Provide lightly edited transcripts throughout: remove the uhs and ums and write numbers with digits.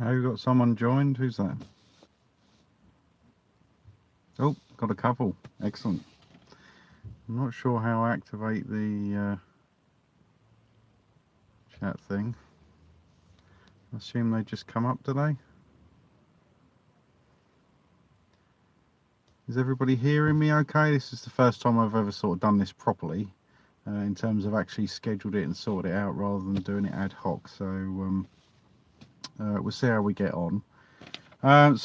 Oh, you got someone joined? Who's that? Oh, got a couple. Excellent. I'm not sure how I activate the chat thing. I assume they just come up today. Is everybody hearing me okay? This is the first time I've ever sort of done this properly in terms of actually scheduled it and sorted it out rather than doing it ad hoc. So we'll see how we get on. Right,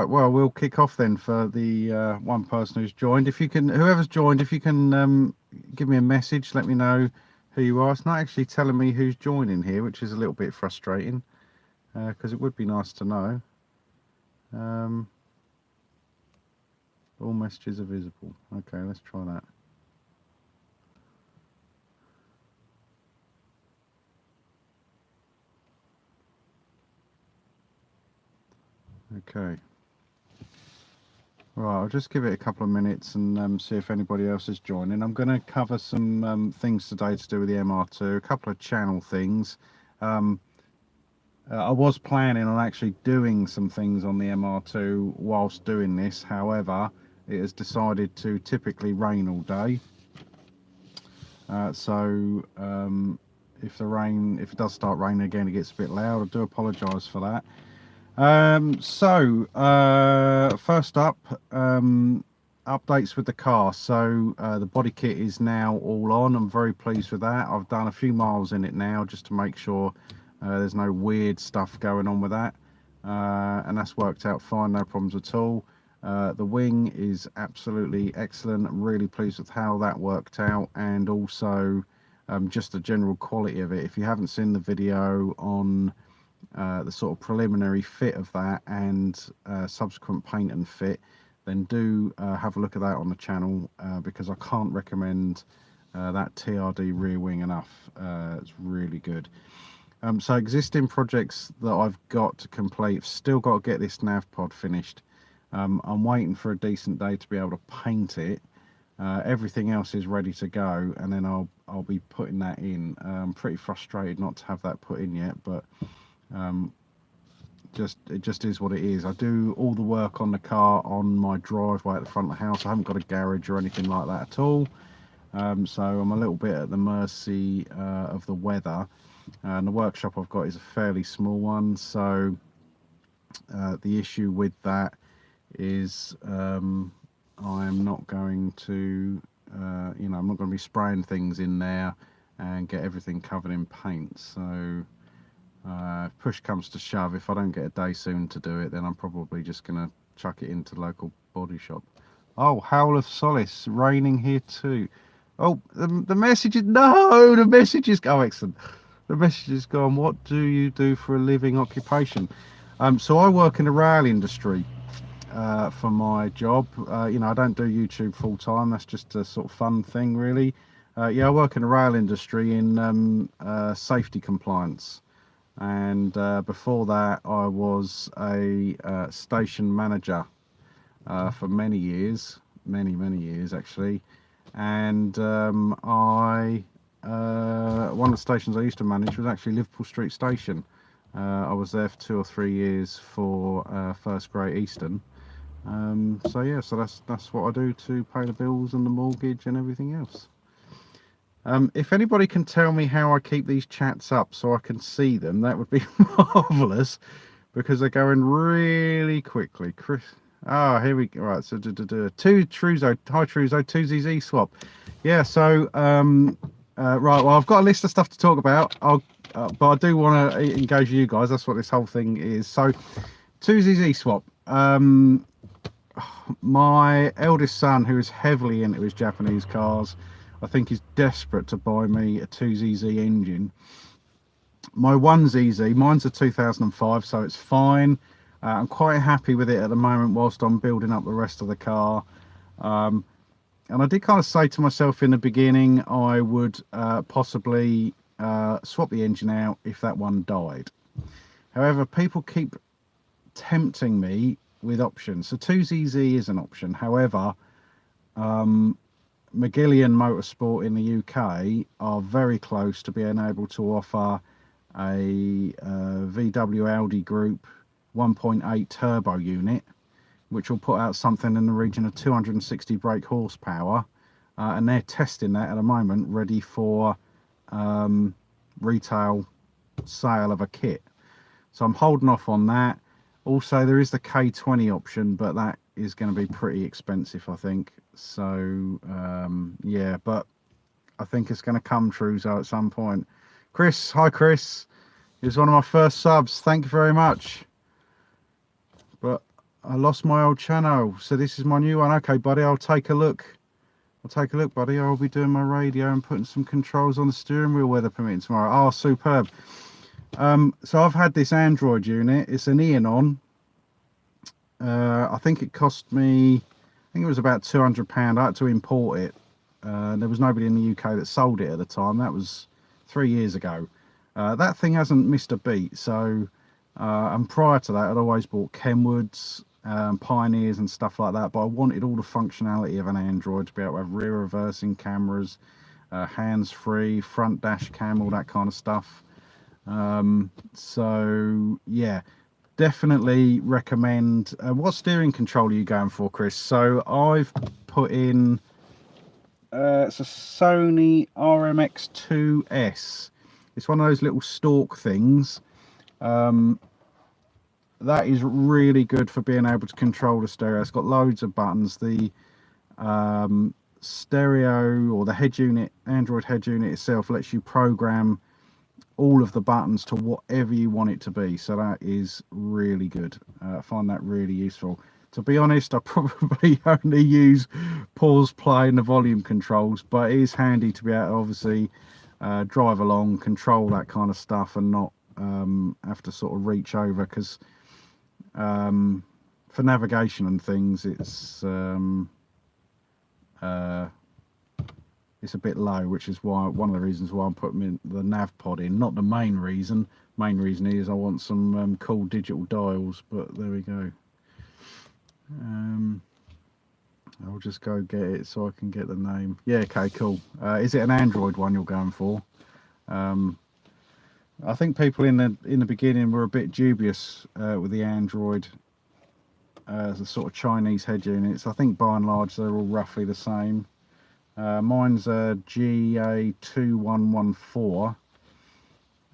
well, we'll kick off then for the one person who's joined. If you can, whoever's joined, if you can give me a message, let me know who you are. It's not actually telling me who's joining here, which is a little bit frustrating because it would be nice to know. All messages are visible. Okay, let's try that. Okay. Right, I'll just give it a couple of minutes and see if anybody else is joining. I'm going to cover some things today to do with the MR2, a couple of channel things. I was planning on actually doing some things on the MR2 whilst doing this. However, it has decided to typically rain all day. If it does start raining again, it gets a bit loud. I do apologise for that. First up, updates with the car. So the body kit is now all on. I'm very pleased with that. I've done a few miles in it now just to make sure there's no weird stuff going on with that, and that's worked out fine, no problems at all. The wing is absolutely excellent. I'm really pleased with how that worked out, and also just the general quality of it. If you haven't seen the video on the sort of preliminary fit of that and subsequent paint and fit, then do have a look at that on the channel because I can't recommend that TRD rear wing enough. It's really good. So existing projects that I've got to complete, still got to get this nav pod finished. I'm waiting for a decent day to be able to paint it. Everything else is ready to go, and then I'll be putting that in. I'm pretty frustrated not to have that put in yet, but it just is what it is. I do all the work on the car on my driveway at the front of the house. I haven't got a garage or anything like that at all. So I'm a little bit at the mercy of the weather. And the workshop I've got is a fairly small one, so the issue with that is I'm not going to I'm not going to be spraying things in there and get everything covered in paint. So if push comes to shove, if I don't get a day soon to do it, then I'm probably just going to chuck it into the local body shop. Oh, Howl of Solace, raining here too. Oh, the message is, no, the message is, oh, excellent. The message is gone. What do you do for a living occupation? So I work in the rail industry for my job. I don't do YouTube full time. That's just a sort of fun thing, really. Yeah, I work in the rail industry in safety compliance. And before that, I was a station manager for many years, many years actually. And one of the stations I used to manage was actually Liverpool Street Station. I was there for 2 or 3 years for First Great Eastern. So yeah, so that's what I do to pay the bills and the mortgage and everything else. If anybody can tell me how I keep these chats up so I can see them, that would be marvellous, because they're going really quickly. Chris, here we go. Right, so two Truzo, hi Truzo, 2ZZ swap. Yeah, so right, well, I've got a list of stuff to talk about. But I do want to engage with you guys. That's what this whole thing is. So 2ZZ swap. My eldest son, who is heavily into his Japanese cars, I think he's desperate to buy me a 2ZZ engine. My 1ZZ, mine's a 2005, so it's fine. I'm quite happy with it at the moment whilst I'm building up the rest of the car. And I did kind of say to myself in the beginning I would possibly swap the engine out if that one died. However, people keep tempting me with options. So 2ZZ is an option. However, McGillian Motorsport in the UK are very close to being able to offer a VW Audi Group 1.8 turbo unit, which will put out something in the region of 260 brake horsepower, and they're testing that at the moment, ready for retail sale of a kit. So I'm holding off on that. Also, there is the K20 option, but that is going to be pretty expensive, I think. So yeah, but I think it's going to come true at some point. Chris, hi Chris, he was one of my first subs. Thank you very much. But I lost my old channel, so this is my new one. Okay, buddy, I'll take a look. I'll take a look, buddy. I'll be doing my radio and putting some controls on the steering wheel, weather permitting, tomorrow. Oh, superb. So I've had this Android unit. It's an Eon. I think it cost me, I think it was about £200. I had to import it. There was nobody in the UK that sold it at the time. That was 3 years ago. That thing hasn't missed a beat. So, and prior to that, I'd always bought Kenwoods, Pioneers and stuff like that. But I wanted all the functionality of an Android to be able to have rear reversing cameras, hands-free, front dash cam, all that kind of stuff. So yeah, definitely recommend. What steering control are you going for, Chris? So I've put in it's a Sony RMX2S. It's one of those little stalk things. That is really good for being able to control the stereo. It's got loads of buttons. The stereo, or the head unit, Android head unit itself, lets you program all of the buttons to whatever you want it to be. So that is really good. I find that really useful. To be honest, I probably only use pause, play and the volume controls, but it is handy to be able to obviously drive along, control that kind of stuff, and not have to sort of reach over, because for navigation and things it's a bit low, which is why one of the reasons why I'm putting the nav pod in. Not the main reason. Main reason is I want some cool digital dials, but there we go. I'll just go get it so I can get the name. Yeah, okay, cool. Is it an Android one you're going for? I think people in the beginning were a bit dubious with the Android, the sort of Chinese head units. I think by and large they're all roughly the same. Mine's a GA2114.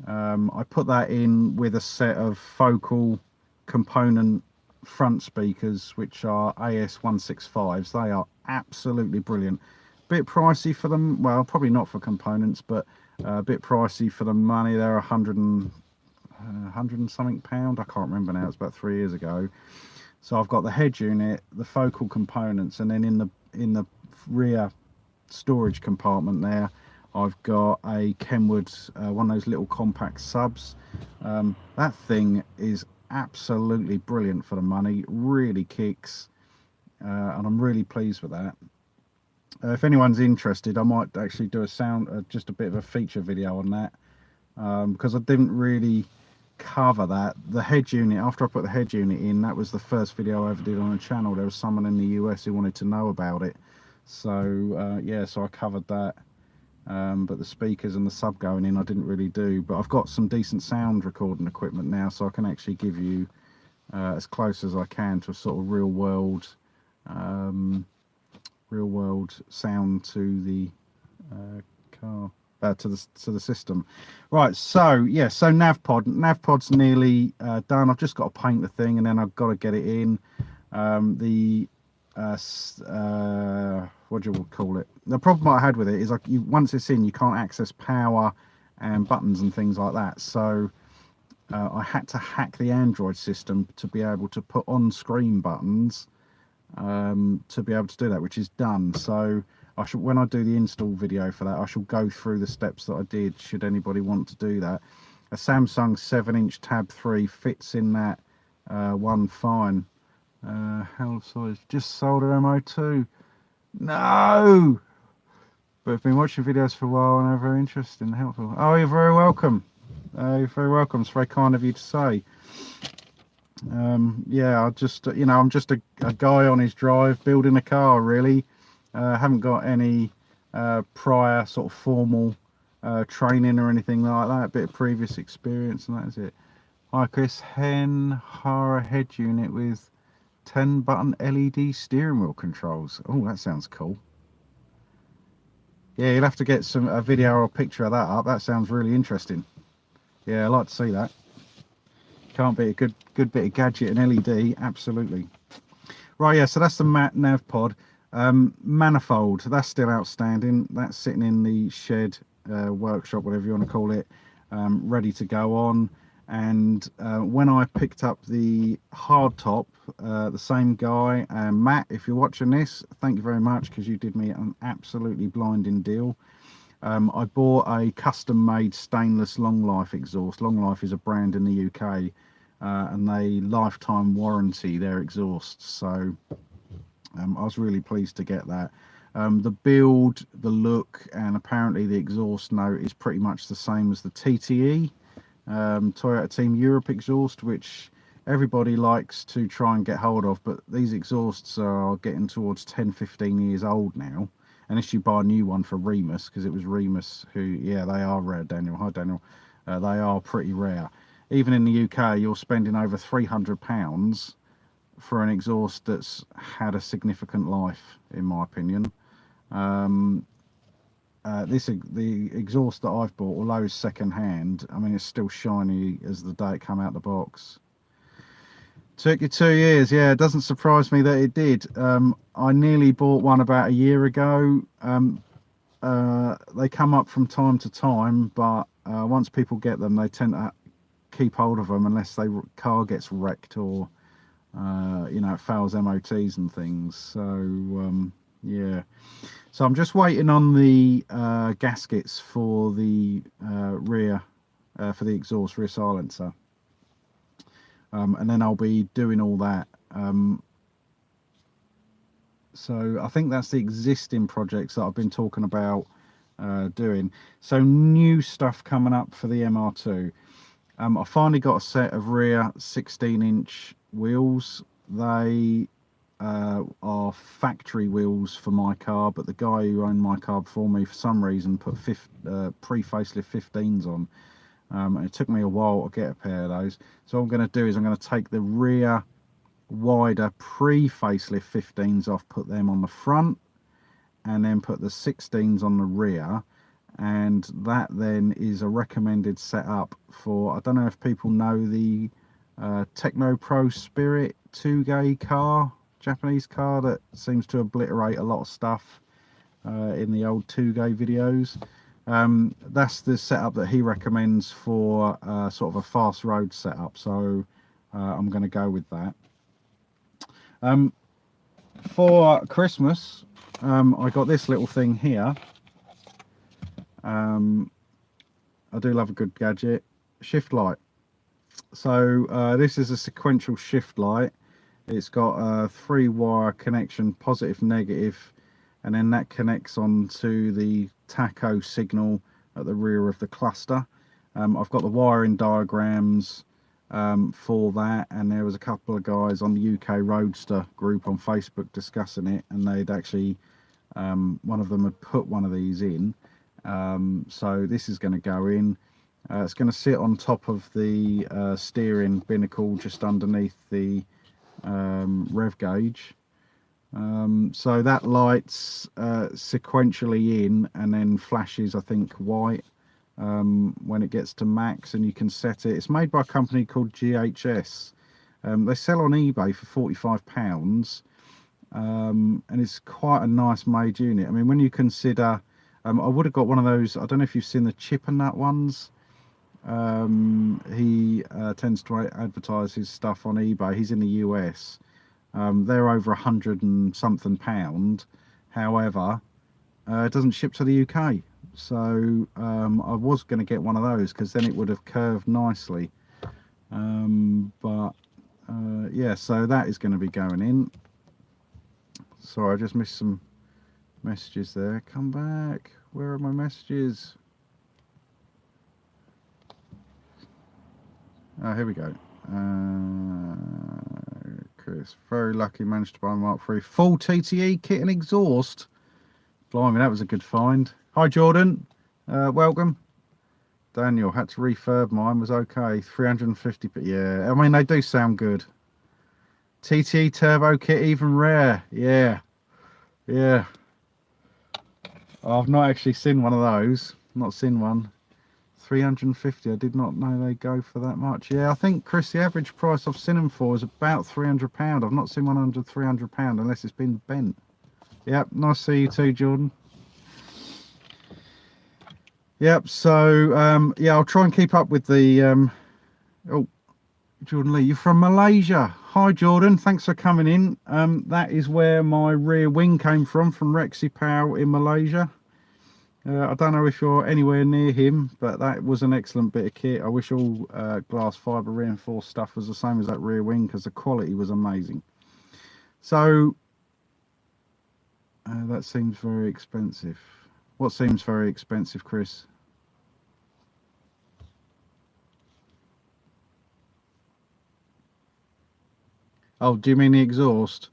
I put that in with a set of focal component front speakers, which are AS165s. They are absolutely brilliant. Bit pricey for them, well, probably not for components, but a bit pricey for the money. They're 100 and something pound. I can't remember now, it's about 3 years ago. So I've got the head unit, the focal components, and then in the rear storage compartment there I've got a Kenwood, one of those little compact subs. That thing is absolutely brilliant for the money, really kicks, and I'm really pleased with that. If anyone's interested, I might actually do a just a bit of a feature video on that, because I didn't really cover that. The head unit, after I put the head unit in, that was the first video I ever did on the channel. There was someone in the US who wanted to know about it, so yeah, so I covered that. But the speakers and the sub going in I didn't really do, but I've got some decent sound recording equipment now, so I can actually give you as close as I can to a sort of real world sound to the car, to the system. Right, so yeah, so navpod's nearly done. I've just got to paint the thing and then I've got to get it in. What do you call it? The problem I had with it is, like, once it's in, you can't access power and buttons and things like that. So I had to hack the Android system to be able to put on-screen buttons to be able to do that, which is done. So I should, when I do the install video for that, I shall go through the steps that I did, should anybody want to do that. A Samsung 7-inch Tab 3 fits in that one fine. How size? Just sold a MR2. No! But I've been watching videos for a while and they're very interesting and helpful. Oh, you're very welcome. You're very welcome. It's very kind of you to say. Yeah, I just, you know, I'm just a guy on his drive building a car, really. Haven't got any prior sort of formal training or anything like that. A bit of previous experience, and that is it. Hi Chris, Hen Hara head unit with 10 button LED steering wheel controls. Oh, that sounds cool. Yeah, you'll have to get a video or a picture of that up. That sounds really interesting. Yeah, I'd like to see that. Can't be a good bit of gadget and LED, absolutely. Right, yeah, so that's the nav pod. Manifold, that's still outstanding. That's sitting in the shed, workshop, whatever you want to call it, ready to go on. And when I picked up the hardtop, the same guy, Matt, if you're watching this, thank you very much, because you did me an absolutely blinding deal. I bought a custom-made stainless Long Life exhaust. Long Life is a brand in the UK, and they lifetime warranty their exhausts. So I was really pleased to get that. The build, the look, and apparently the exhaust note is pretty much the same as the TTE. Toyota Team Europe exhaust, which everybody likes to try and get hold of, but these exhausts are getting towards 10-15 years old now, unless you buy a new one for Remus, because it was Remus who, yeah, they are rare, Daniel. Hi Daniel. They are pretty rare. Even in the UK, you're spending over £300 for an exhaust that's had a significant life, in my opinion. The exhaust that I've bought, although it's second hand, I mean, it's still shiny as the day it came out the box. Took you 2 years. Yeah, it doesn't surprise me that it did. I nearly bought one about a year ago. They come up from time to time, but once people get them, they tend to keep hold of them unless the car gets wrecked or you know, it fails MOTs and things. So yeah, so I'm just waiting on the gaskets for the rear, for the exhaust rear silencer, and then I'll be doing all that. So I think that's the existing projects that I've been talking about doing. So new stuff coming up for the MR2. I finally got a set of rear 16-inch wheels. They are factory wheels for my car, but the guy who owned my car before me for some reason put pre-facelift 15s on, and it took me a while to get a pair of those. So what I'm going to do is I'm going to take the rear wider pre-facelift 15s off, put them on the front, and then put the 16s on the rear. And that then is a recommended setup for, I don't know if people know the Techno Pro Spirit 2G car, Japanese car that seems to obliterate a lot of stuff in the old 2G videos. That's the setup that he recommends for sort of a fast road setup, so I'm going to go with that. For Christmas, I got this little thing here. I do love a good gadget. Shift light. So this is a sequential shift light. It's got a 3-wire connection, positive, negative, and then that connects onto the tacho signal at the rear of the cluster. I've got the wiring diagrams for that, and there was a couple of guys on the UK Roadster group on Facebook discussing it, and they'd actually one of them had put one of these in. So this is going to go in. It's going to sit on top of the steering binnacle just underneath the rev gauge. So that lights sequentially in and then flashes, I think, white when it gets to max, and you can set it. It's made by a company called GHS. They sell on eBay for £45, and it's quite a nice made unit. I mean, when you consider, I would have got one of those, I don't know if you've seen the chip and nut ones. He tends to advertise his stuff on eBay. He's in the US. They're over £100 and something. However, it doesn't ship to the UK. So I was going to get one of those because then it would have curved nicely. But yeah, so that is going to be going in. Sorry, I just missed some messages there. Come back. Where are my messages? Oh, here we go. Chris, very lucky, managed to buy Mark III full TTE kit and exhaust. Blimey, that was a good find. Hi Jordan. Welcome. Daniel, had to refurb mine, was okay. 350, but yeah, I mean, they do sound good. TTE turbo kit, even rare. Yeah, yeah. I've not actually seen one of those. Not seen one. 350, I did not know they go for that much. Yeah, I think, Chris, the average price I've seen them for is about £300. I've not seen one under £300 unless it's been bent. Yep, nice to see you too, Jordan. Yep, so yeah, I'll try and keep up with the oh, Jordan Lee, you're from Malaysia. Hi Jordan, thanks for coming in. That is where my rear wing came from Rexy Pow in Malaysia. I don't know if you're anywhere near him, but that was an excellent bit of kit. I wish all glass fibre reinforced stuff was the same as that rear wing, because the quality was amazing. So that seems very expensive. What seems very expensive, Chris? Oh, do you mean the exhaust?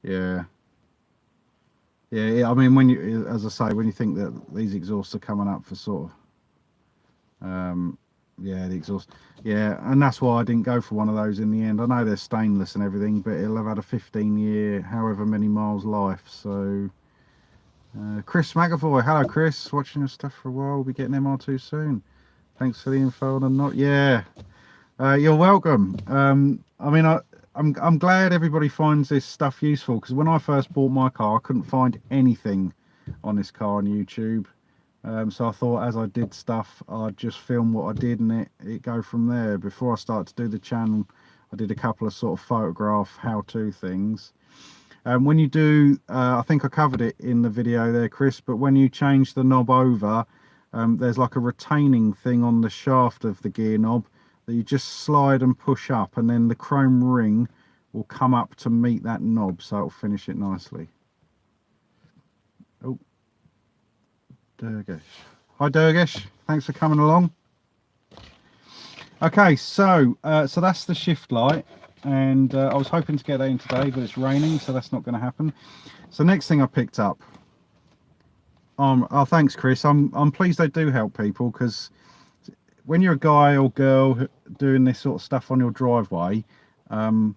Yeah. Yeah, I mean, when you, as I say, when you think that these exhausts are coming up for sort of, yeah, the exhaust, yeah, and that's why I didn't go for one of those in the end. I know they're stainless and everything, but it'll have had a 15-year, however many miles life. So, Chris McAvoy, hello Chris, watching your stuff for a while. We'll be getting MR2 soon. Thanks for the info on the not. Yeah, you're welcome. I mean, I'm glad everybody finds this stuff useful, because when I first bought my car, I couldn't find anything on this car on YouTube. So I thought, as I did stuff, I'd just film what I did and it go from there. Before I started to do the channel, I did a couple of sort of photograph how-to things. When you do, I think I covered it in the video there, Chris, but when you change the knob over, there's like a retaining thing on the shaft of the gear knob that you just slide and push up, and then the chrome ring will come up to meet that knob, so it'll finish it nicely. Oh, Durgesh. Hi Durgesh, thanks for coming along. Okay, so so that's the shift light, and I was hoping to get that in today, but it's raining, so that's not going to happen. So next thing I picked up, oh thanks Chris, I'm pleased they do help people, because when you're a guy or girl doing this sort of stuff on your driveway, you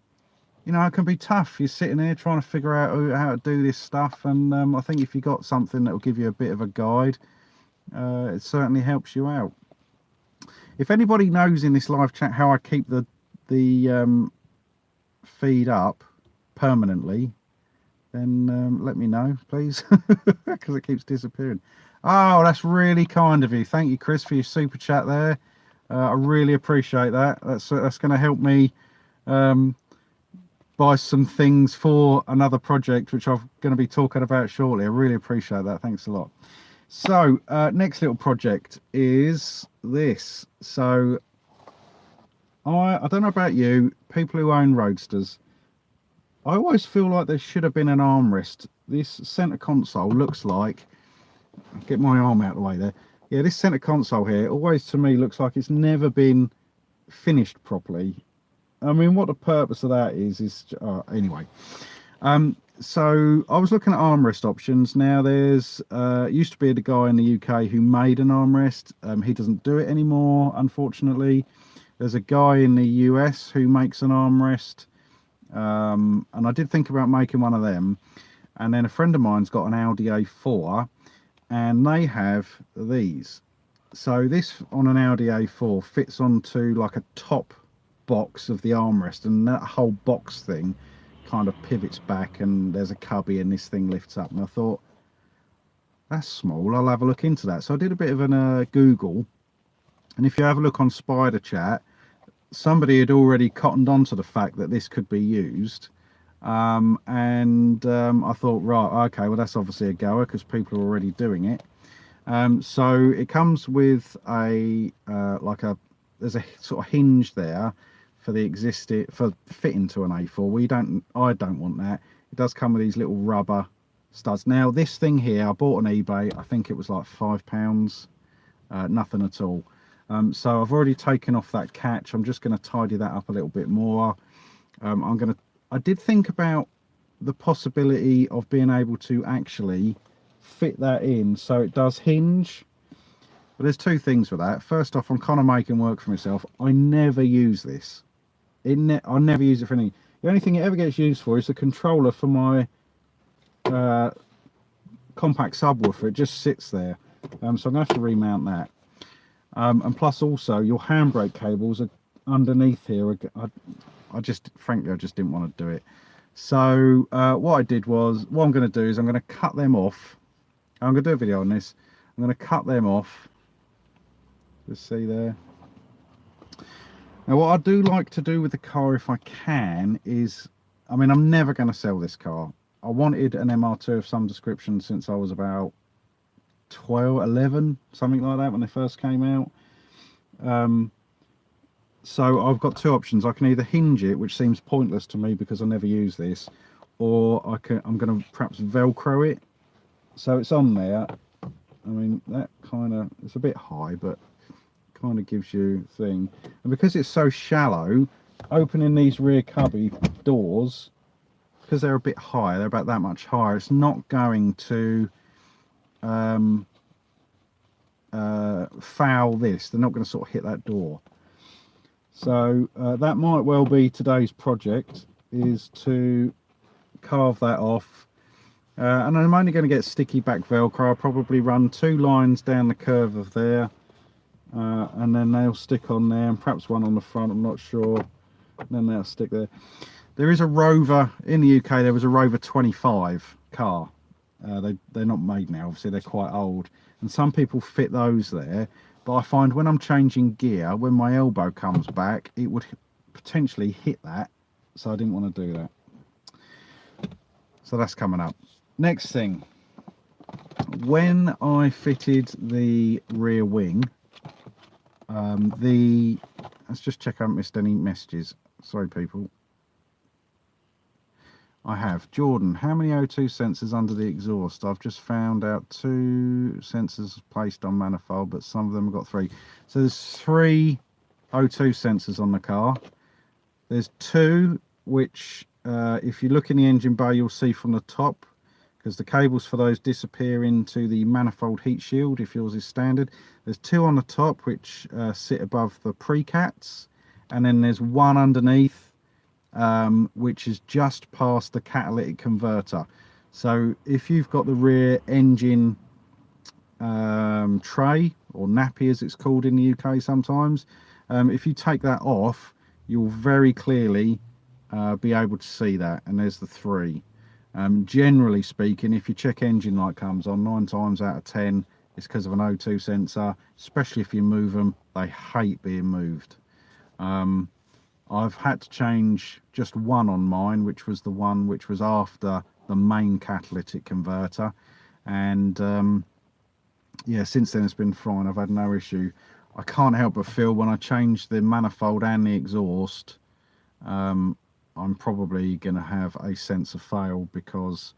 know, it can be tough. You're sitting there trying to figure out how to do this stuff, and I think if you got something that will give you a bit of a guide, it certainly helps you out. If anybody knows in this live chat how I keep the feed up permanently, then let me know, please, because it keeps disappearing. Oh, that's really kind of you. Thank you, Chris, for your super chat there. I really appreciate that. That's going to help me buy some things for another project, which I'm going to be talking about shortly. I really appreciate that. Thanks a lot. So next little project is this. So I don't know about you, people who own Roadsters, I always feel like there should have been an armrest. This center console looks like, I'll get my arm out of the way there. Yeah, this center console here always to me looks like it's never been finished properly. I mean, what the purpose of that is anyway. So I was looking at armrest options. Now there's used to be the guy in the UK who made an armrest. He doesn't do it anymore, unfortunately. There's a guy in the US who makes an armrest, and I did think about making one of them. And then a friend of mine's got an Audi A4, and they have these. So this on an Audi A4 fits onto like a top box of the armrest, and that whole box thing kind of pivots back, and there's a cubby, and this thing lifts up. And I thought, that's small, I'll have a look into that. So I did a bit of a Google, and if you have a look on Spider Chat, somebody had already cottoned on to the fact that this could be used. I thought, right, okay, well that's obviously a goer, because people are already doing it. So it comes with a there's a sort of hinge there for the existing, for fitting to an A4. I don't want that. It does come with these little rubber studs. Now this thing here I bought on eBay, I think it was like £5, nothing at all. So I've already taken off that catch. I'm just going to tidy that up a little bit more. I did think about the possibility of being able to actually fit that in so it does hinge. But there's two things with that. First off, I'm kind of making work for myself. I never use this. I never use it for anything. The only thing it ever gets used for is the controller for my compact subwoofer. It just sits there. So I'm going to have to remount that. And plus also your handbrake cables are underneath here. I just didn't want to do it. So what I did was, what I'm going to do is I'm going to cut them off. I'm going to do a video on this. I'm going to cut them off. Just see there. Now what I do like to do with the car if I can is, I mean, I'm never going to sell this car. I wanted an MR2 of some description since I was about 12, 11, something like that when they first came out. So I've got two options. I can either hinge it, which seems pointless to me because I never use this, or I'm going to perhaps Velcro it. So it's on there. I mean, that kind of, it's a bit high, but kind of gives you a thing. And because it's so shallow, opening these rear cubby doors, because they're a bit higher, they're about that much higher, it's not going to foul this. They're not going to sort of hit that door. So that might well be today's project, is to carve that off. And I'm only going to get sticky back Velcro. I'll probably run 2 lines down the curve of there, and then they'll stick on there, and perhaps one on the front, I'm not sure. And then they'll stick there. There is a Rover in the UK. There was a Rover 25 car. They're not made now, obviously they're quite old, and some people fit those there. But I find when I'm changing gear, when my elbow comes back, it would potentially hit that, so I didn't want to do that. So that's coming up. Next thing, when I fitted the rear wing, let's just check I haven't missed any messages. Sorry people. I have. Jordan, how many O2 sensors under the exhaust? I've just found out 2 sensors placed on manifold, but some of them have got 3. So there's 3 O2 sensors on the car. There's 2 which, if you look in the engine bay, you'll see from the top, because the cables for those disappear into the manifold heat shield if yours is standard. There's 2 on the top which sit above the precats, and then there's 1 underneath, which is just past the catalytic converter. So if you've got the rear engine tray, or nappy as it's called in the UK sometimes, if you take that off, you'll very clearly be able to see that, and there's the 3. Generally speaking, if your check engine light comes on, 9 times out of 10 it's because of an O2 sensor, especially if you move them. They hate being moved. I've had to change just 1 on mine, which was the one which was after the main catalytic converter, and yeah, since then it's been fine. I've had no issue. I can't help but feel when I change the manifold and the exhaust, I'm probably going to have a sensor fail, because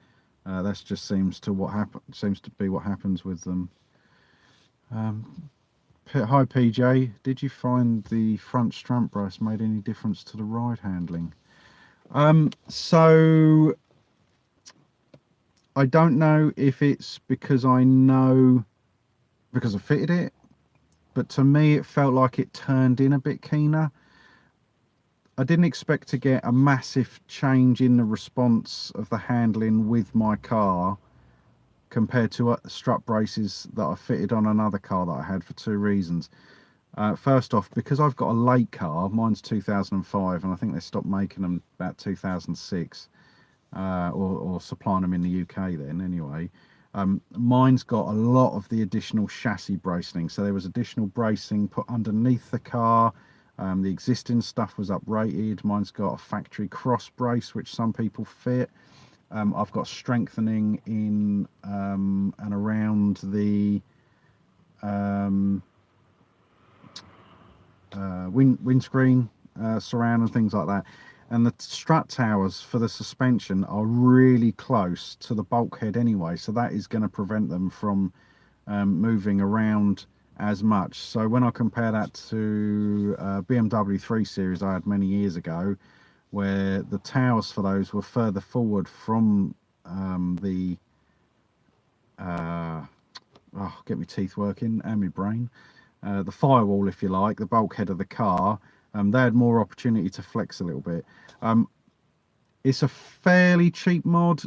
that just seems to be what happens with them. Hi PJ, did you find the front strump brace made any difference to the ride handling? So I don't know if it's because I fitted it, but to me it felt like it turned in a bit keener. I didn't expect to get a massive change in the response of the handling with my car compared to strut braces that I fitted on another car that I had, for 2 reasons. First off, because I've got a late car, mine's 2005, and I think they stopped making them about 2006, or supplying them in the UK then anyway. Mine's got a lot of the additional chassis bracing, so there was additional bracing put underneath the car. The existing stuff was uprated. Mine's got a factory cross brace, which some people fit. I've got strengthening in and around the windscreen surround and things like that. And the strut towers for the suspension are really close to the bulkhead anyway, so that is going to prevent them from moving around as much. So when I compare that to BMW 3 Series I had many years ago, where the towers for those were further forward from the oh, get my teeth working and my brain. The firewall, if you like, the bulkhead of the car, they had more opportunity to flex a little bit. It's a fairly cheap mod.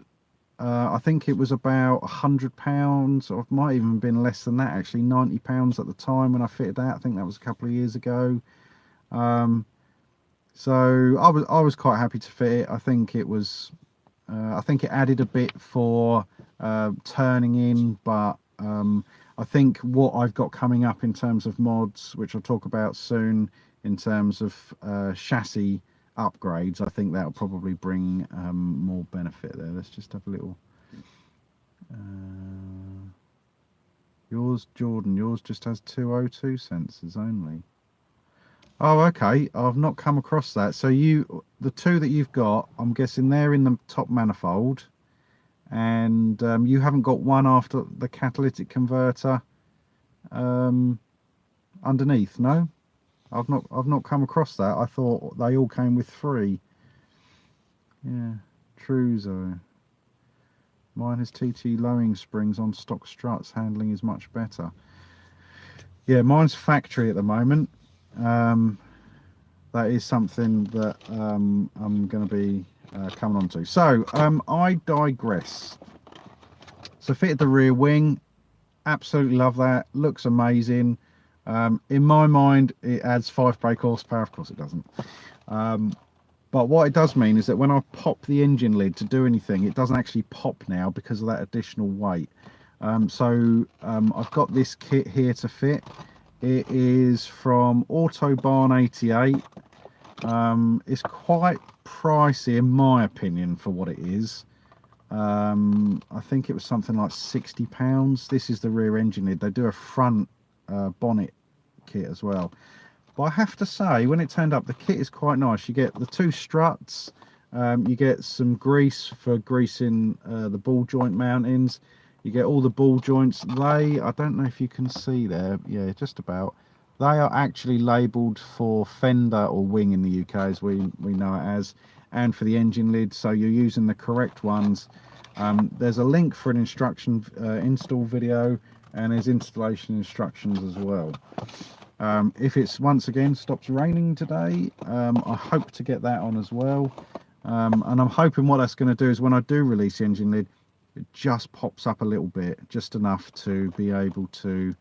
I think it was about £100, or it might even been less than that actually, £90 at the time when I fitted that. I think that was a couple of years ago. So I was quite happy to fit it. I think it was I think it added a bit for turning in, but I think what I've got coming up in terms of mods, which I'll talk about soon, in terms of chassis upgrades, I think that'll probably bring more benefit there. Let's just have a little. Yours, Jordan, yours just has 202 sensors only. Oh, okay. I've not come across that. So the two that you've got, I'm guessing they're in the top manifold, and you haven't got one after the catalytic converter underneath. No, I've not come across that. I thought they all came with three. Yeah, Truzo. Mine has TT lowering springs on stock struts. Handling is much better. Yeah, mine's factory at the moment. That is something that I'm going to be coming on to. So I digress. So fitted the rear wing. Absolutely love that. Looks amazing. In my mind, it adds 5 brake horsepower. Of course it doesn't. But what it does mean is that when I pop the engine lid to do anything, it doesn't actually pop now because of that additional weight. So I've got this kit here to fit. It is from Autobarn 88. It's quite pricey in my opinion for what it is. I think it was something like £60. This is the rear engine lid. They do a front bonnet kit as well. But I have to say, when it turned up, the kit is quite nice. You get the 2 struts, you get some grease for greasing the ball joint mountings, you get all the ball joints. I don't know if you can see there, yeah, just about. They are actually labelled for fender or wing in the UK, as we know it as, and for the engine lid, so you're using the correct ones. There's a link for an instruction install video, and there's installation instructions as well. If it's once again stops raining today, I hope to get that on as well. And I'm hoping what that's going to do is when I do release the engine lid, it just pops up a little bit, just enough to be able to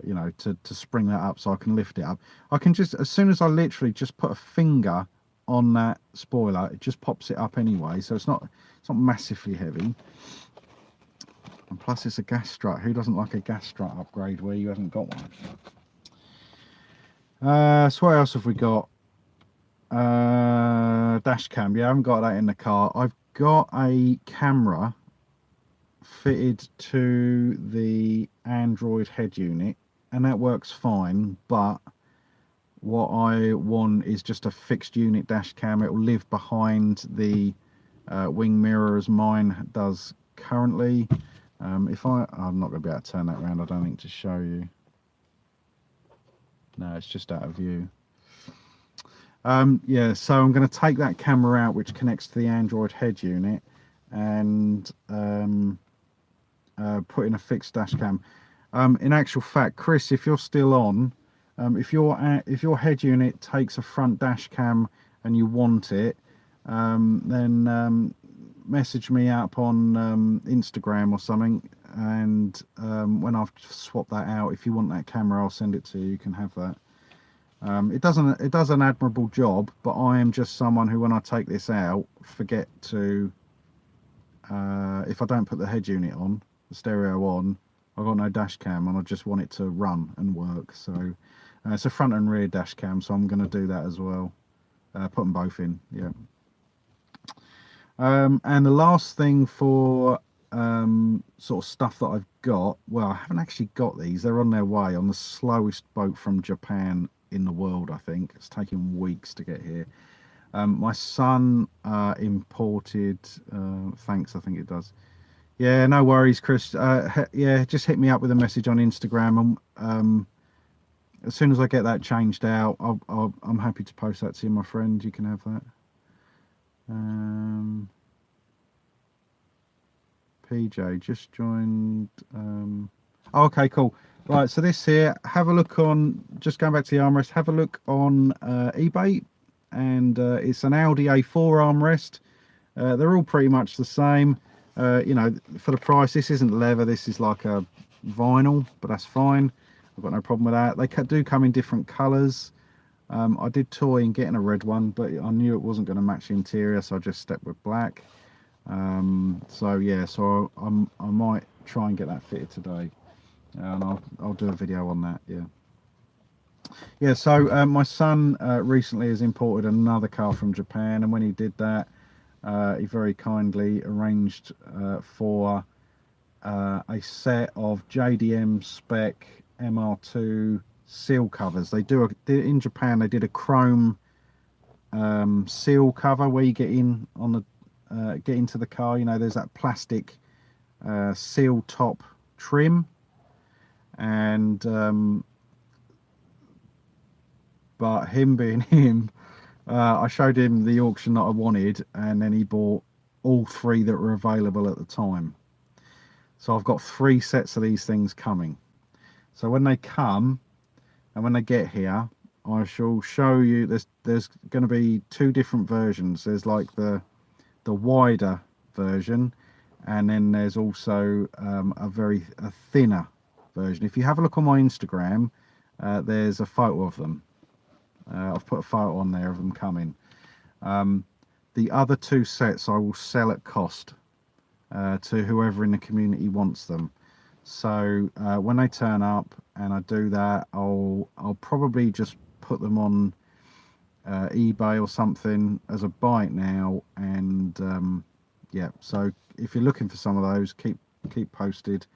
you know, to spring that up so I can lift it up. I can just, as soon as I literally just put a finger on that spoiler, it just pops it up anyway, so it's not massively heavy. And plus it's a gas strut. Who doesn't like a gas strut upgrade where you haven't got one? So what else have we got? Dash cam. Yeah, I haven't got that in the car. I've got a camera fitted to the Android head unit, and that works fine, but what I want is just a fixed unit dash cam. It will live behind the wing mirror as mine does currently. I'm not going to be able to turn that around, I don't think, to show you. No, it's just out of view. Yeah, so I'm going to take that camera out, which connects to the Android head unit, and put in a fixed dash cam. In actual fact, Chris, if you're still on, if your head unit takes a front dash cam and you want it, then message me up on Instagram or something, and when I've swapped that out, if you want that camera, I'll send it to you. You can have that. It does an admirable job, but I am just someone who, when I take this out, forget to if I don't put the head unit on, the stereo on, I've got no dash cam, and I just want it to run and work. So it's a front and rear dash cam, so I'm going to do that as well. Put them both in, yeah. And the last thing for sort of stuff that I've got, well, I haven't actually got these. They're on their way on the slowest boat from Japan in the world, I think. It's taking weeks to get here. My son imported, thanks, I think it does. Yeah, no worries, Chris. Yeah, just hit me up with a message on Instagram, and as soon as I get that changed out, I'm happy to post that to you, my friend. You can have that. PJ just joined. Oh, okay, cool. Right, so this here, have a look on, just going back to the armrest, have a look on eBay, and it's an Audi A4 armrest. They're all pretty much the same. You know, for the price, this isn't leather, this is like a vinyl, but that's fine. I've got no problem with that. They do come in different colours. I did toy in getting a red one, but I knew it wasn't going to match the interior, so I just stepped with black. So yeah, so I might try and get that fitted today, and I'll do a video on that. Yeah. So my son recently has imported another car from Japan, and when he did that, he very kindly arranged for a set of JDM spec MR2 seal covers. They do in Japan. They did a chrome seal cover where you get in on the get into the car. You know, there's that plastic seal top trim, and but him being him, I showed him the auction that I wanted, and then he bought all three that were available at the time. So I've got 3 sets of these things coming. So when they come and when they get here, I shall show you. There's going to be 2 different versions. There's like the wider version, and then there's also a thinner version. If you have a look on my Instagram, there's a photo of them. I've put a photo on there of them coming. The other 2 sets I will sell at cost to whoever in the community wants them. So when they turn up and I do that, I'll probably just put them on eBay or something as a buy it now, and yeah, so if you're looking for some of those, keep posted,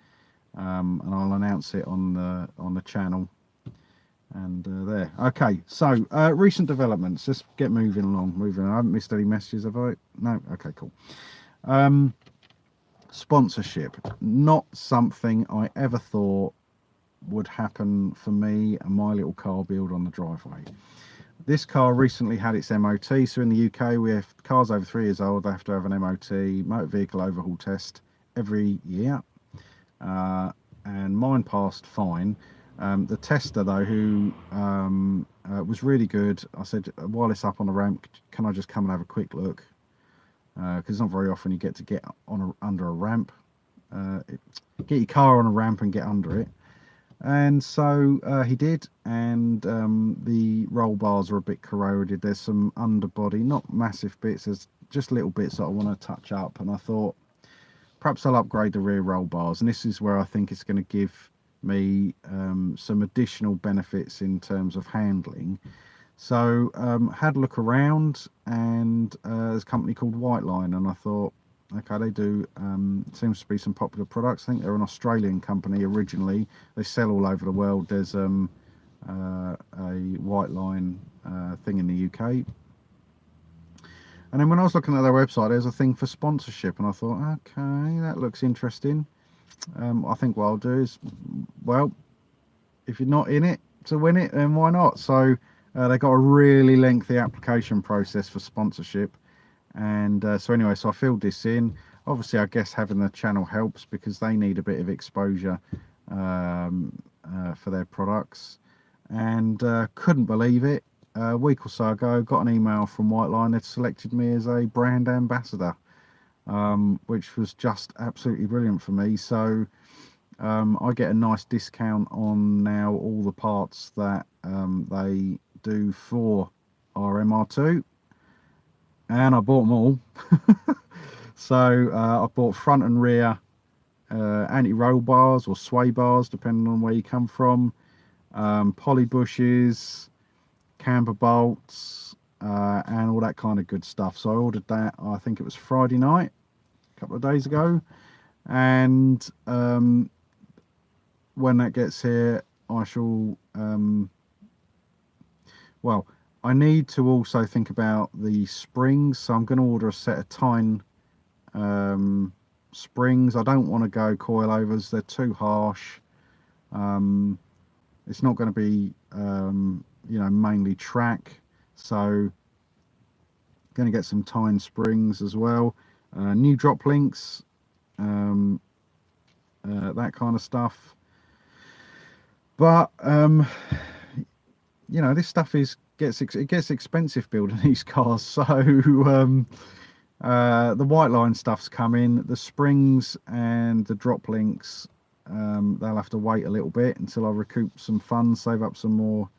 and I'll announce it on the channel. And there. Okay, so recent developments. Let's get moving along. I haven't missed any messages, have I? No. Okay, cool. Sponsorship, not something I ever thought would happen for me and my little car build on the driveway. This car recently had its MOT, so in the UK we have cars over 3 years old, they have to have an MOT, motor vehicle overhaul test, every year, and mine passed fine. The tester though, who was really good, I said, while it's up on the ramp, can I just come and have a quick look? Because it's not very often you get to get on under a ramp, get your car on a ramp and get under it. And so he did, and the roll bars are a bit corroded. There's some underbody, not massive bits, there's just little bits that I want to touch up, and I thought perhaps I'll upgrade the rear roll bars, and this is where I think it's going to give me some additional benefits in terms of handling. So had a look around, and there's a company called Whiteline, and I thought, okay, they do seems to be some popular products. I think they're an Australian company originally. They sell all over the world. There's a Whiteline thing in the UK. And then when I was looking at their website, there's a thing for sponsorship, and I thought, okay, that looks interesting. I think what I'll do is, well, if you're not in it to win it, then why not? So they got a really lengthy application process for sponsorship, and so anyway, so I filled this in. Obviously I guess having the channel helps because they need a bit of exposure for their products, and couldn't believe it. A week or so ago got an email from Whiteline. They'd selected me as a brand ambassador, which was just absolutely brilliant for me. So I get a nice discount on now all the parts that they do for our MR2, and I bought them all. So I bought front and rear anti-roll bars or sway bars, depending on where you come from, poly bushes, camber bolts, and all that kind of good stuff. So I ordered that, I think it was Friday night, a couple of days ago, and when that gets here, I shall well, I need to also think about the springs, so I'm going to order a set of Tyne springs. I don't want to go coilovers, they're too harsh. It's not going to be you know, mainly track, so going to get some Tyne springs as well. New drop links, that kind of stuff. But you know, this stuff gets expensive building these cars. So the whiteline stuff's coming. The springs and the drop links, they'll have to wait a little bit until I recoup some funds, save up some more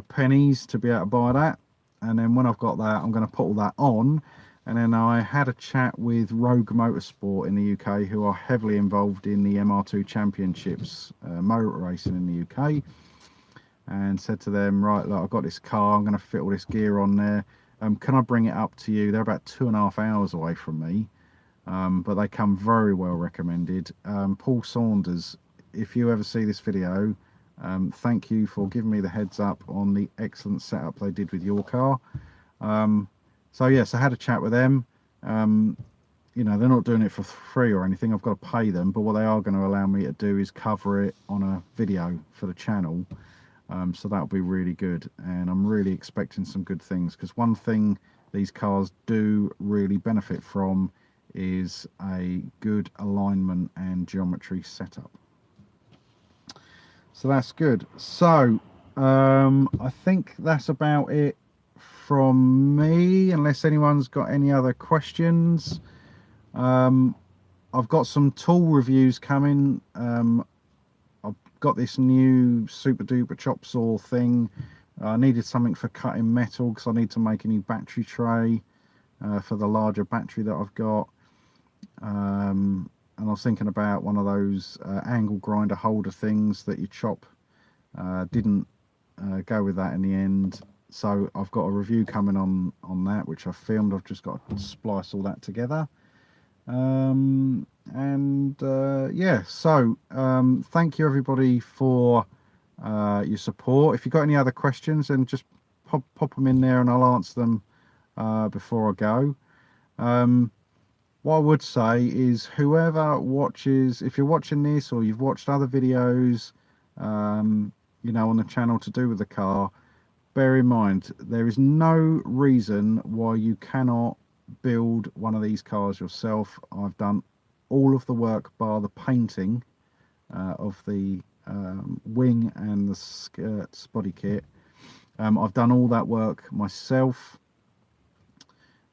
pennies to be able to buy that. And then when I've got that, I'm going to put all that on. And then I had a chat with Rogue Motorsport in the UK, who are heavily involved in the MR2 championships, motor racing in the UK, and said to them, right, look, I've got this car, I'm going to fit all this gear on there. Can I bring it up to you? They're about 2.5 hours away from me, but they come very well recommended. Paul Saunders, if you ever see this video, thank you for giving me the heads up on the excellent setup they did with your car. So yes, I had a chat with them. You know, they're not doing it for free or anything. I've got to pay them, but what they are going to allow me to do is cover it on a video for the channel. So that'll be really good, and I'm really expecting some good things, because one thing these cars do really benefit from is a good alignment and geometry setup. So that's good. So I think that's about it from me, unless anyone's got any other questions. I've got some tool reviews coming. I've got this new super duper chop saw thing. I needed something for cutting metal because I need to make a new battery tray for the larger battery that I've got. And I was thinking about one of those angle grinder holder things that you chop. Didn't go with that in the end. So I've got a review coming on that, which I filmed. I've just got to splice all that together. Yeah, so thank you everybody for your support. If you've got any other questions, then just pop them in there and I'll answer them before I go. What I would say is, whoever watches, if you're watching this or you've watched other videos you know, on the channel to do with the car, bear in mind there is no reason why you cannot build one of these cars yourself. I've done all of the work bar the painting of the wing and the skirts body kit. I've done all that work myself.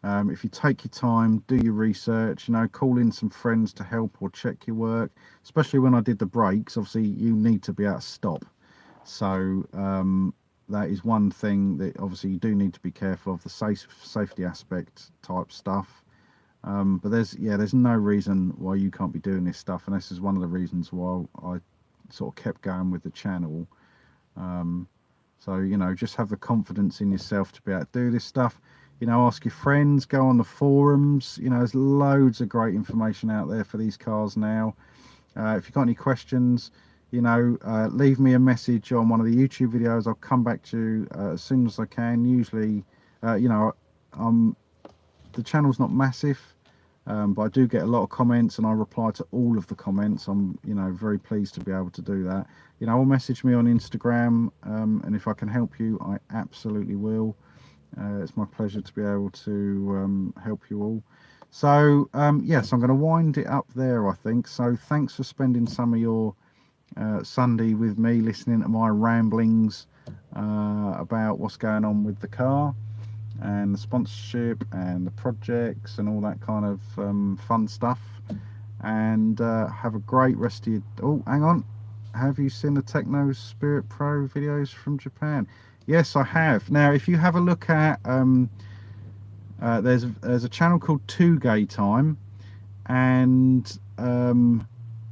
If you take your time, do your research, you know, call in some friends to help or check your work, especially when I did the brakes. Obviously you need to be able to stop, so that is one thing that obviously you do need to be careful of, the safety aspect type stuff. But there's no reason why you can't be doing this stuff, and this is one of the reasons why I sort of kept going with the channel. So, you know, just have the confidence in yourself to be able to do this stuff. You know, ask your friends, go on the forums. You know, there's loads of great information out there for these cars now. If you've got any questions, you know, leave me a message on one of the YouTube videos. I'll come back to you as soon as I can. Usually, you know, the channel's not massive, but I do get a lot of comments and I reply to all of the comments. I'm, you know, very pleased to be able to do that. You know, or message me on Instagram, and if I can help you, I absolutely will. It's my pleasure to be able to help you all. So yes, I'm going to wind it up there, I think. So thanks for spending some of your Sunday with me, listening to my ramblings about what's going on with the car and the sponsorship and the projects and all that kind of fun stuff. And have a great rest of your... Oh, hang on. Have you seen the Techno Spirit Pro videos from Japan? Yes, I have. Now, if you have a look at, there's a channel called 2Gay Time, and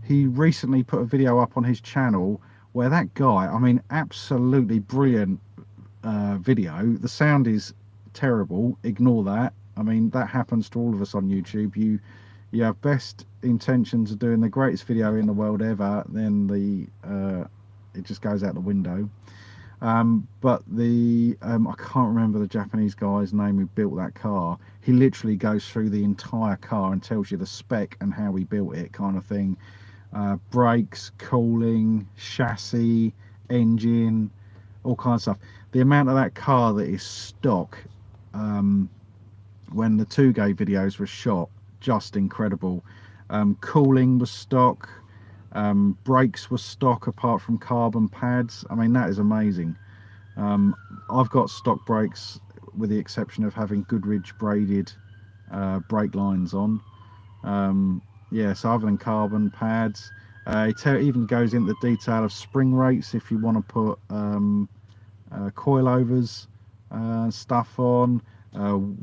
he recently put a video up on his channel where that guy, I mean, absolutely brilliant video. The sound is terrible. Ignore that. I mean, that happens to all of us on YouTube. You have best intentions of doing the greatest video in the world ever, then it just goes out the window. But the I can't remember the Japanese guy's name who built that car. He literally goes through the entire car and tells you the spec and how he built it, kind of thing. Brakes, cooling, chassis, engine, all kinds of stuff. The amount of that car that is stock when the 2Gay videos were shot, just incredible. Cooling was stock. Brakes were stock apart from carbon pads. I mean, that is amazing. I've got stock brakes with the exception of having Goodrich braided brake lines on. Yeah, so other than carbon pads, it even goes into the detail of spring rates if you want to put coilovers stuff on,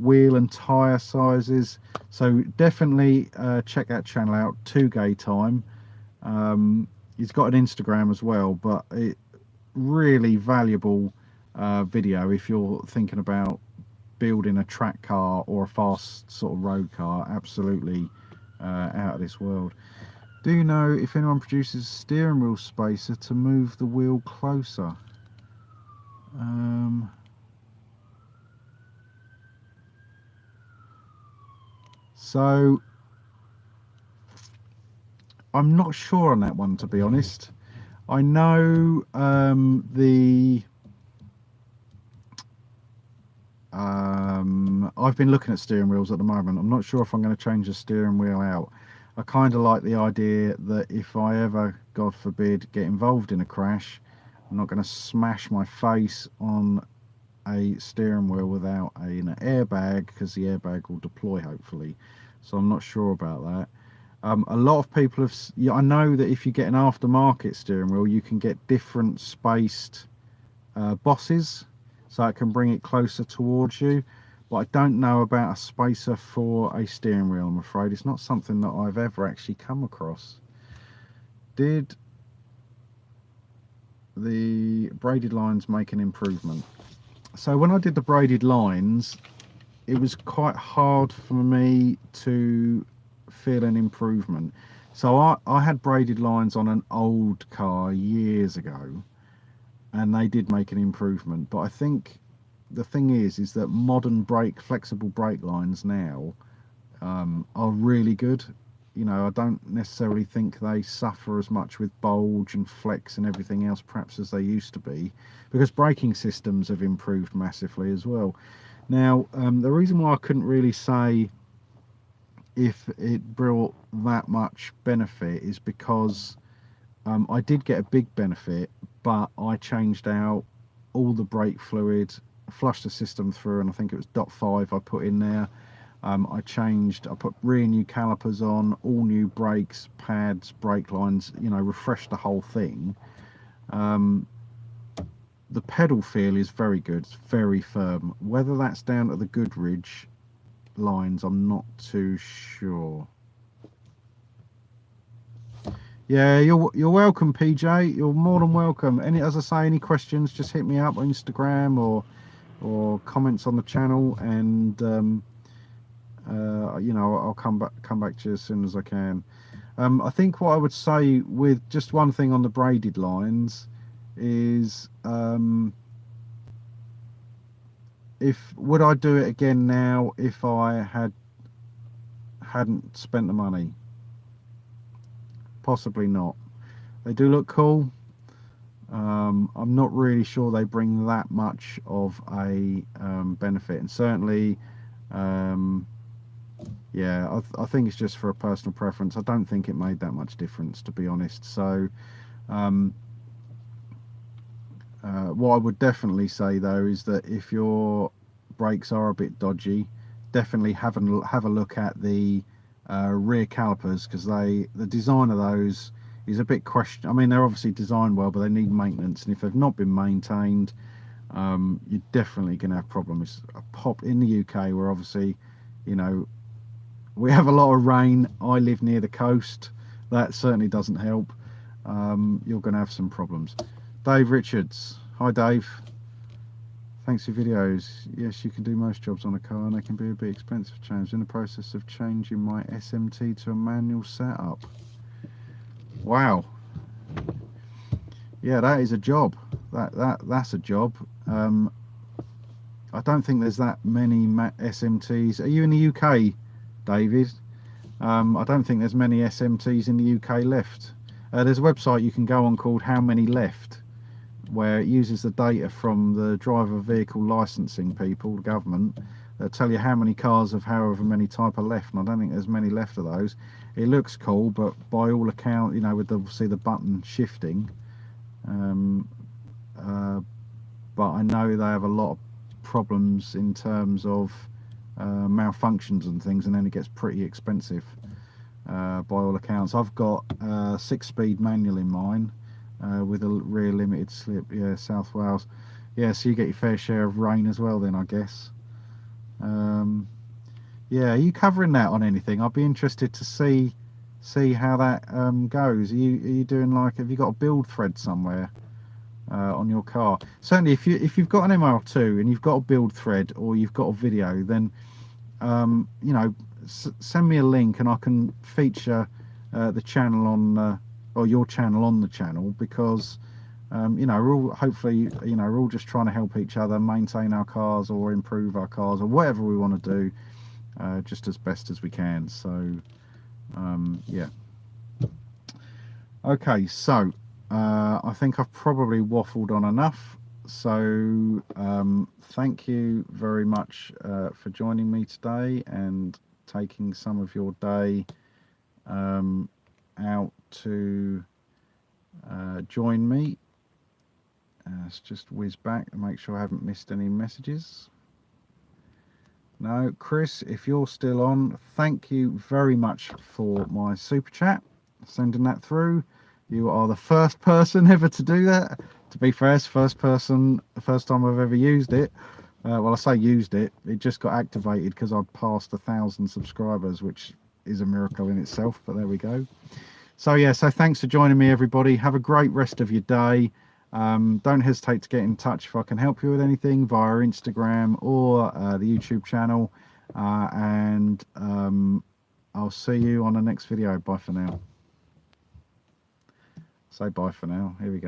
wheel and tyre sizes. So definitely check that channel out, 2Gay Time. He's got an Instagram as well, but it really valuable video if you're thinking about building a track car or a fast sort of road car. Absolutely out of this world. Do you know if anyone produces a steering wheel spacer to move the wheel closer? So I'm not sure on that one, to be honest. I know I've been looking at steering wheels at the moment. I'm not sure if I'm going to change the steering wheel out. I kind of like the idea that if I ever, God forbid, get involved in a crash, I'm not going to smash my face on a steering wheel without an airbag, because the airbag will deploy hopefully. So I'm not sure about that. A lot of people have, yeah, I know that if you get an aftermarket steering wheel, you can get different spaced bosses, so it can bring it closer towards you. But I don't know about a spacer for a steering wheel, I'm afraid. It's not something that I've ever actually come across. Did the braided lines make an improvement? So when I did the braided lines, it was quite hard for me to feel an improvement. So I had braided lines on an old car years ago, and they did make an improvement. But I think the thing is that modern flexible brake lines now are really good. You know, I don't necessarily think they suffer as much with bulge and flex and everything else perhaps as they used to be, because braking systems have improved massively as well. Now, the reason why I couldn't really say if it brought that much benefit is because I did get a big benefit, but I changed out all the brake fluid, flushed the system through, and I think it was .5 I put in there. I put rear new calipers on, all new brakes, pads, brake lines, you know, refreshed the whole thing. The pedal feel is very good, it's very firm. Whether that's down to the Goodrich lines, I'm not too sure. Yeah, you're welcome, PJ. You're more than welcome. As I say, any questions, just hit me up on Instagram or comments on the channel, and you know, I'll come back to you as soon as I can. I think what I would say with just one thing on the braided lines is, would I do it again now if I hadn't spent the money? Possibly not. They do look cool. I'm not really sure they bring that much of a benefit, and certainly yeah, I think it's just for a personal preference. I don't think it made that much difference, to be honest. So what I would definitely say though is that if your brakes are a bit dodgy, definitely have a look at the rear calipers, because the design of those is a bit questionable. I mean, they're obviously designed well, but they need maintenance, and if they've not been maintained, you're definitely going to have problems. A pop in the UK, where obviously, you know, we have a lot of rain. I live near the coast. That certainly doesn't help. You're going to have some problems. Dave Richards. Hi, Dave. Thanks for your videos. Yes, you can do most jobs on a car, and they can be a bit expensive to change. In the process of changing my SMT to a manual setup. Wow. Yeah, that is a job. That's a job. I don't think there's that many SMTs. Are you in the UK, David? I don't think there's many SMTs in the UK left. There's a website you can go on called How Many Left, where it uses the data from the driver vehicle licensing people, the government. tell you how many cars of however many type are left, and I don't think there's many left of those. It looks cool, but by all account, you know, with obviously the button shifting, but I know they have a lot of problems in terms of malfunctions and things, and then it gets pretty expensive by all accounts. I've got 6-speed manual in mine with a rear limited slip. Yeah, South Wales. Yeah, so you get your fair share of rain as well then, I guess. Yeah, are you covering that on anything? I'd be interested to see how that goes. Are you doing, like, have you got a build thread somewhere on your car? Certainly, if you've got an MR2 and you've got a build thread or you've got a video, then you know, send me a link and I can feature the channel on or your channel on the channel, because you know, we're all, hopefully, you know, we're all just trying to help each other maintain our cars or improve our cars or whatever we want to do, just as best as we can. So yeah, okay, so I think I've probably waffled on enough. So thank you very much for joining me today and taking some of your day out to join me. Let's just whiz back and make sure I haven't missed any messages. No, Chris, if you're still on, thank you very much for my super chat, sending that through. You are the first person ever to do that. To be fair, it's the first time I've ever used it. Well, I say used it, it just got activated because I passed 1,000 subscribers, which is a miracle in itself, but there we go. So yeah, so thanks for joining me, everybody. Have a great rest of your day. Don't hesitate to get in touch if I can help you with anything via Instagram or the YouTube channel, and I'll see you on the next video. Bye for now. Say bye for now. Here we go.